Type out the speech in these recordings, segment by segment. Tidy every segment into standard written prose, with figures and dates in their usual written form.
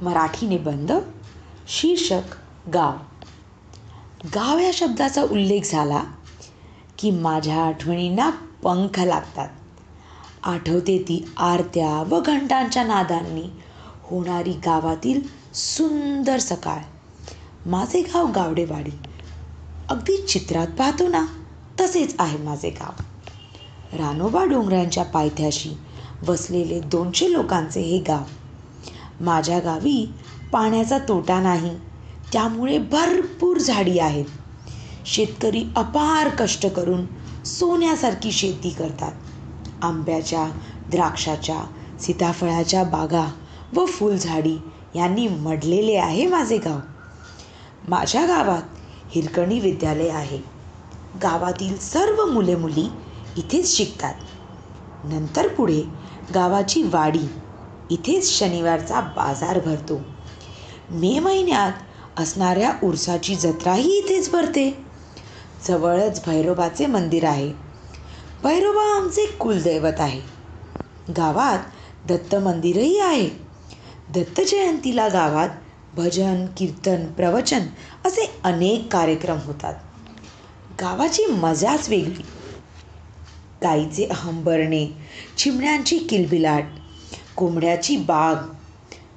मराठी निबंध शीर्षक गाव. गाव या शब्दाचा उल्लेख झाला की माझ्या आठवणींना पंख लागतात. आठवते ती आरत्या व घंटांच्या नादांनी होणारी गावातील सुंदर सकाळ. माझे गाव गावडेवाडी. अगदी चित्रात पाहतो ना तसेच आहे माझे गाव. रानोबा डोंगरांच्या पायथ्याशी वसलेले 200 लोकांचे हे गाव. माझ्या गावी पाण्याचा तोटा नाही, त्यामुळे भरपूर झाडी आहेत. शेतकरी अपार कष्ट करून सोन्यासारखी शेती करतात. आंब्याच्या, द्राक्षाच्या, सीताफळाच्या बागा व फुलझाडी यांनी मढलेले आहे माझे गाव. माझ्या गावात हिरकणी विद्यालय आहे. गावातील सर्व मुले मुली इथेच शिकतात. नंतर पुढे गावाची वाडी, इथेच शनिवारचा बाजार भरतो. मे महिन्यात असणाऱ्या उरसाची जत्राही इथेच भरते. जवळच भैरोबाचे मंदिर आहे. भैरोबा आमचे कुलदैवत आहे. गावात दत्त मंदिरही आहे. दत्त जयंतीला गावात भजन, कीर्तन, प्रवचन असे अनेक कार्यक्रम होतात. गावाची मजाच वेगळी. गाईचे हंबरणे, चिमण्यांची किलबिलाट, कोंबड्याची बाग,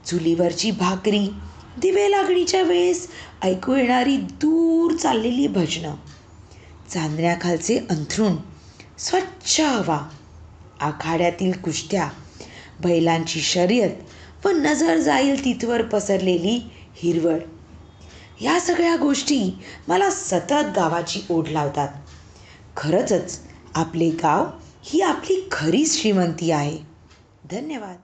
चुलीवरची भाकरी, दिवे लागणीच्या वेळेस ऐकू येणारी दूर चाललेली भजनं, चांदण्याखालचे अंथरूण, स्वच्छ हवा, आखाड्यातील कुस्त्या, बैलांची शर्यत व नजर जाईल तिथवर पसरलेली हिरवळ, या सगळ्या गोष्टी मला सतत गावाची ओढ लावतात. खरंच आपले गाव ही आपली खरी श्रीमंती आहे. धन्यवाद.